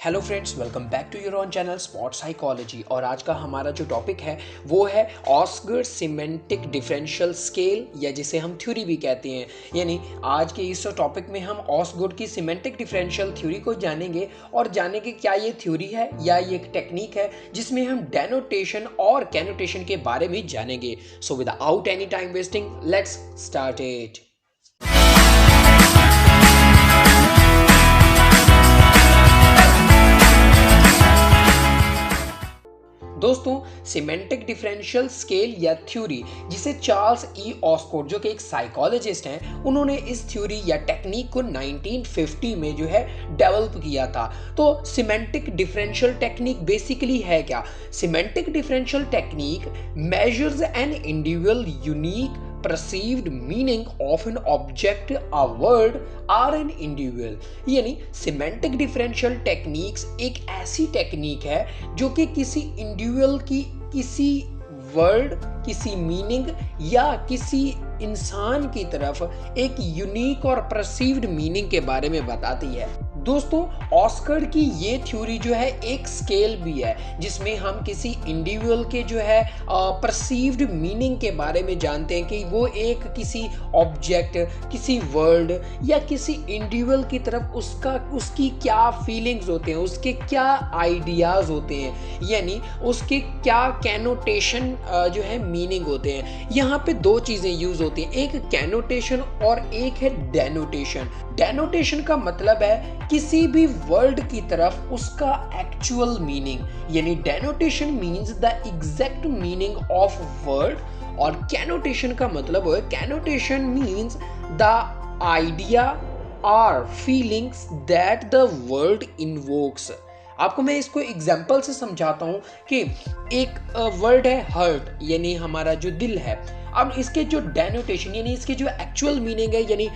Hello friends, welcome back to your own channel spot psychology. और आज का हमारा जो टॉपिक है वो है ऑस्गर सिमेंटिक डिफरेंशियल स्केल, या जिसे हम थ्योरी भी कहते हैं। यानी आज के इस टॉपिक में हम ऑस्गुड की सिमेंटिक डिफरेंशियल थ्योरी को जानेंगे और जानेंगे क्या ये थ्योरी है या ये एक टेक्निक है जिसमें हम डेनोटेशन और कैनोटेशन के बारे में जानेंगे। So without any time wasting, let's start it. दोस्तों, सिमेंटिक डिफरेंशियल स्केल या थ्योरी, जिसे चार्ल्स ई ऑस्गुड जो कि एक साइकोलॉजिस्ट हैं, उन्होंने इस थ्योरी या टेक्निक को 1950 में जो है डेवलप किया था। तो सिमेंटिक डिफरेंशियल टेक्निक बेसिकली है क्या? Semantic differential technique measures an individual unique perceived meaning of an object, a word or an individual। यानी सिमेंटिक डिफरेंशियल टेक्निक्स एक ऐसी टेक्निक है जो कि किसी इंडिविजुअल की किसी वर्ड, किसी मीनिंग या किसी इंसान की तरफ एक यूनिक और परसीव्ड मीनिंग के बारे में बताती है। दोस्तों, ऑस्गुड की ये थ्योरी जो है एक स्केल भी है जिसमें हम किसी इंडिविजुअल के जो है परसीव्ड मीनिंग के बारे में जानते हैं कि वो एक किसी ऑब्जेक्ट, किसी वर्ड या किसी इंडिविजुअल की तरफ उसकी क्या फीलिंग्स होते हैं, उसके क्या आइडियाज होते हैं, यानी उसके क्या कैनोटेशन जो है मीनिंग होते हैं। यहाँ पे दो चीज़ें यूज होती हैं, एक कैनोटेशन और एक है डेनोटेशन। डेनोटेशन का मतलब है किसी भी वर्ड की तरफ उसका एक्चुअल मीनिंग, यानी denotation means the exact meaning of word, और कैनोटेशन का मतलब है कैनोटेशन मीन्स द आइडिया और feelings that the word invokes. आपको मैं इसको एग्जाम्पल से समझाता हूँ कि एक वर्ड है हर्ट, यानी हमारा जो दिल है। अब इसके जो डेनोटेशन यानी इसके जो एक्चुअल मीनिंग है, यानी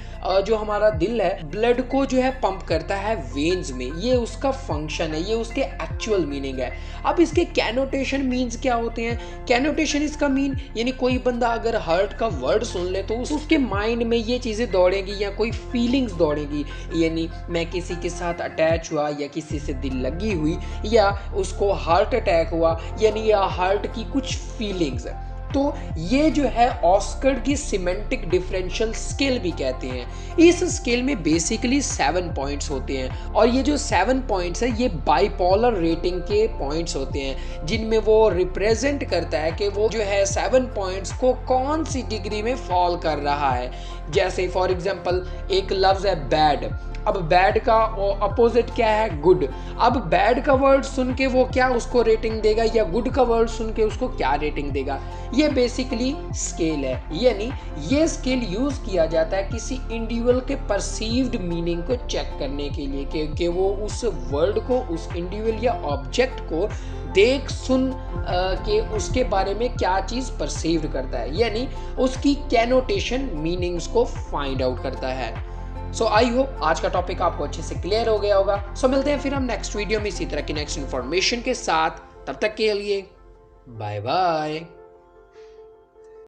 जो हमारा दिल है ब्लड को जो है पंप करता है वेन्स में, ये उसका फंक्शन है, ये उसके एक्चुअल मीनिंग है। अब इसके कैनोटेशन मीन्स क्या होते हैं? कैनोटेशन इसका मीन, यानी कोई बंदा अगर हर्ट का वर्ड सुन ले तो उसके माइंड में ये चीज़ें दौड़ेंगी या कोई फीलिंग्स दौड़ेंगी, यानी मैं किसी के साथ अटैच हुआ या किसी से दिल लगी हुई या उसको हार्ट अटैक हुआ, यानी या हार्ट की कुछ फीलिंग्स। तो ये जो है ऑस्गुड की सिमेंटिक डिफरेंशियल स्केल भी कहते हैं। इस स्केल में बेसिकली 7 पॉइंट्स होते हैं, और ये जो 7 पॉइंट्स है ये बाइपोलर रेटिंग के पॉइंट्स होते हैं, जिनमें वो रिप्रेजेंट करता है कि वो जो है 7 पॉइंट्स को कौन सी डिग्री में फॉल कर रहा है। जैसे फॉर एग्जांपल एक लफ्ज है बैड, अब बैड का अपोजिट क्या है? गुड। अब बैड का वर्ड सुन के वो क्या उसको रेटिंग देगा, या गुड का वर्ड सुन के उसको क्या रेटिंग देगा? ये बेसिकली स्केल है, यानी ये स्केल यूज किया जाता है किसी इंडिविजुअल के परसीव्ड मीनिंग को चेक करने के लिए कि वो उस वर्ड को, उस इंडिविजुअल या ऑब्जेक्ट को देख सुन के उसके बारे में क्या चीज़ परसीव्ड करता है, यानी उसकी कैनोटेशन मीनिंग्स को फाइंड आउट करता है। सो आई होप आज का टॉपिक आपको अच्छे से क्लियर हो गया होगा। सो मिलते हैं फिर हम नेक्स्ट वीडियो में इसी तरह की नेक्स्ट इन्फॉर्मेशन के साथ। तब तक के लिए बाय बाय।